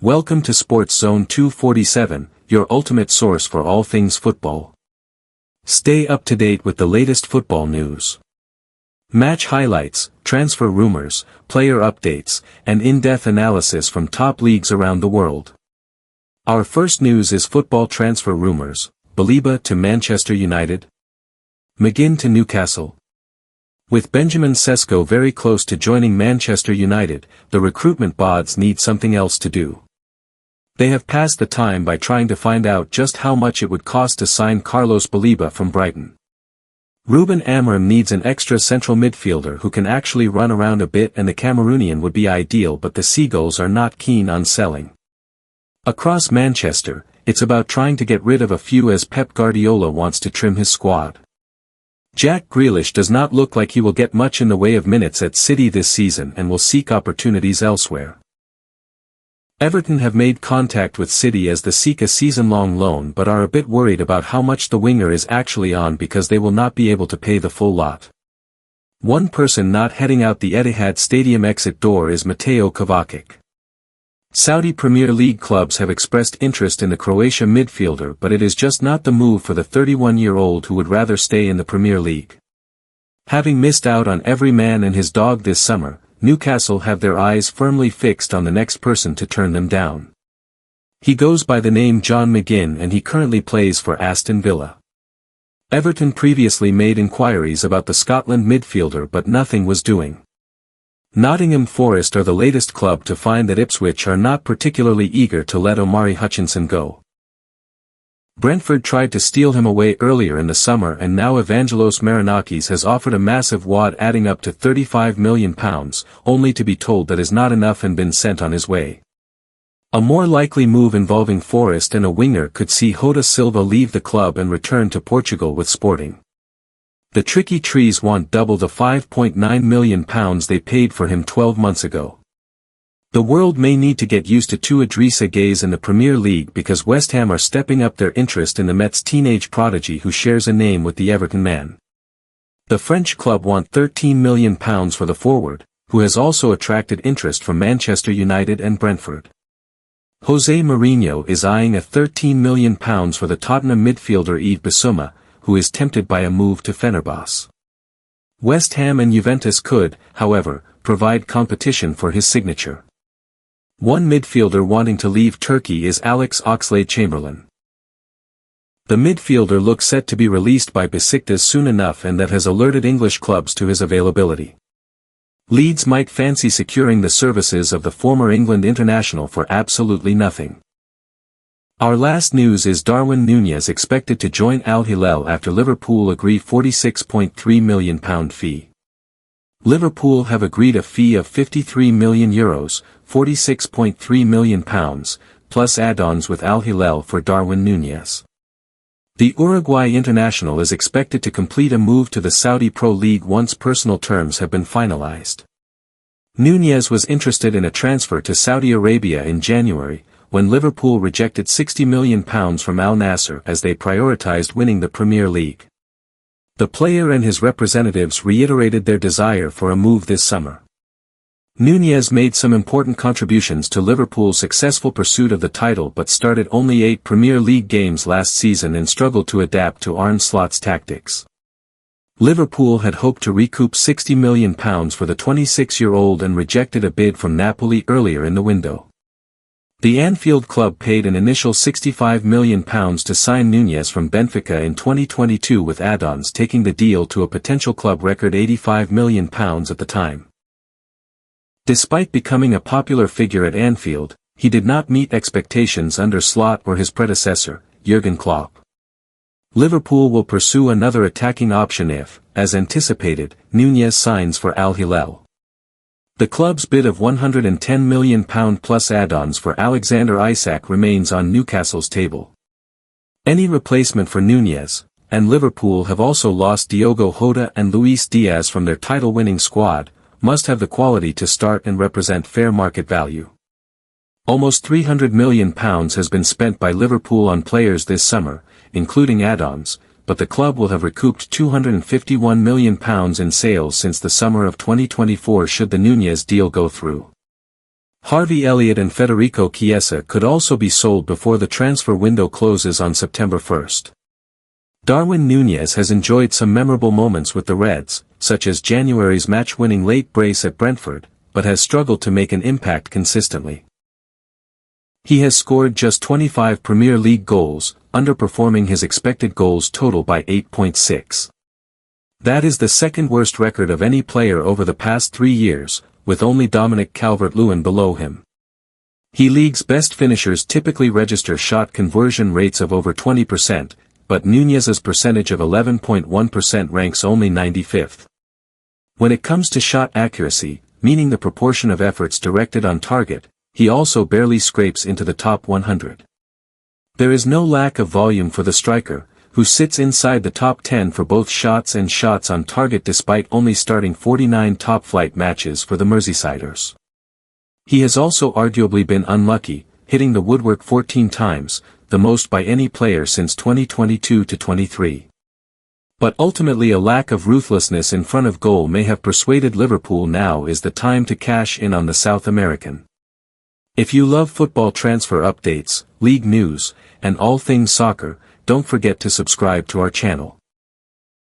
Welcome to Sports Zone 247, your ultimate source for all things football. Stay up to date with the latest football news. Match highlights, transfer rumors, player updates, and in-depth analysis from top leagues around the world. Our first news is football transfer rumors. Baleba to Manchester United. McGinn to Newcastle. With Benjamin Sesko very close to joining Manchester United, the recruitment bods need something else to do. They have passed the time by trying to find out just how much it would cost to sign Carlos Baleba from Brighton. Ruben Amorim needs an extra central midfielder who can actually run around a bit, and the Cameroonian would be ideal, but the Seagulls are not keen on selling. Across Manchester, it's about trying to get rid of a few as Pep Guardiola wants to trim his squad. Jack Grealish does not look like he will get much in the way of minutes at City this season and will seek opportunities elsewhere. Everton have made contact with City as they seek a season-long loan, but are a bit worried about how much the winger is actually on because they will not be able to pay the full lot. One person not heading out the Etihad Stadium exit door is Mateo Kovacic. Saudi Premier League clubs have expressed interest in the Croatia midfielder, but it is just not the move for the 31-year-old who would rather stay in the Premier League. Having missed out on every man and his dog this summer, Newcastle have their eyes firmly fixed on the next person to turn them down. He goes by the name John McGinn and he currently plays for Aston Villa. Everton previously made inquiries about the Scotland midfielder, but nothing was doing. Nottingham Forest are the latest club to find that Ipswich are not particularly eager to let Omari Hutchinson go. Brentford tried to steal him away earlier in the summer, and now Evangelos Marinakis has offered a massive wad adding up to £35 million, only to be told that is not enough and been sent on his way. A more likely move involving Forest and a winger could see Jota Silva leave the club and return to Portugal with Sporting. The Tricky Trees want double the £5.9 million they paid for him 12 months ago. The world may need to get used to two Idrissa Gueye in the Premier League because West Ham are stepping up their interest in the Mets teenage prodigy who shares a name with the Everton man. The French club want £13 million for the forward, who has also attracted interest from Manchester United and Brentford. Jose Mourinho is eyeing a £13 million for the Tottenham midfielder Yves Bissouma, who is tempted by a move to Fenerbahce. West Ham and Juventus could, however, provide competition for his signature. One midfielder wanting to leave Turkey is Alex Oxlade-Chamberlain. The midfielder looks set to be released by Besiktas soon enough, and that has alerted English clubs to his availability. Leeds might fancy securing the services of the former England international for absolutely nothing. Our last news is Darwin Nuñez expected to join Al-Hilal after Liverpool agree €46.3 million fee. Liverpool have agreed a fee of €53 million, £46.3 million, plus add-ons with Al-Hilal for Darwin Nuñez. The Uruguay international is expected to complete a move to the Saudi Pro League once personal terms have been finalized. Nuñez was interested in a transfer to Saudi Arabia in January, when Liverpool rejected £60 million from Al Nassr as they prioritized winning the Premier League. The player and his representatives reiterated their desire for a move this summer. Nuñez made some important contributions to Liverpool's successful pursuit of the title, but started only 8 Premier League games last season and struggled to adapt to Arne Slot's tactics. Liverpool had hoped to recoup £60 million for the 26-year-old and rejected a bid from Napoli earlier in the window. The Anfield club paid an initial £65 million to sign Nuñez from Benfica in 2022, with add-ons taking the deal to a potential club record £85 million at the time. Despite becoming a popular figure at Anfield, he did not meet expectations under Slot or his predecessor, Jurgen Klopp. Liverpool will pursue another attacking option if, as anticipated, Nuñez signs for Al-Hilal. The club's bid of £110 million plus add-ons for Alexander Isak remains on Newcastle's table. Any replacement for Nuñez, and Liverpool have also lost Diogo Jota and Luis Diaz from their title-winning squad, must have the quality to start and represent fair market value. Almost £300 million has been spent by Liverpool on players this summer, including add-ons, but the club will have recouped £251 million in sales since the summer of 2024 should the Nuñez deal go through. Harvey Elliott and Federico Chiesa could also be sold before the transfer window closes on September 1st. Darwin Núñez has enjoyed some memorable moments with the Reds, such as January's match-winning late brace at Brentford, but has struggled to make an impact consistently. He has scored just 25 Premier League goals, underperforming his expected goals total by 8.6. That is the second worst record of any player over the past 3 years, with only Dominic Calvert-Lewin below him. League's best finishers typically register shot conversion rates of over 20%, but Núñez's percentage of 11.1% ranks only 95th. When it comes to shot accuracy, meaning the proportion of efforts directed on target, he also barely scrapes into the top 100. There is no lack of volume for the striker, who sits inside the top 10 for both shots and shots on target despite only starting 49 top-flight matches for the Merseysiders. He has also arguably been unlucky, hitting the woodwork 14 times, the most by any player since 2022-23. But ultimately a lack of ruthlessness in front of goal may have persuaded Liverpool now is the time to cash in on the South American. If you love football transfer updates, league news, and all things soccer, don't forget to subscribe to our channel.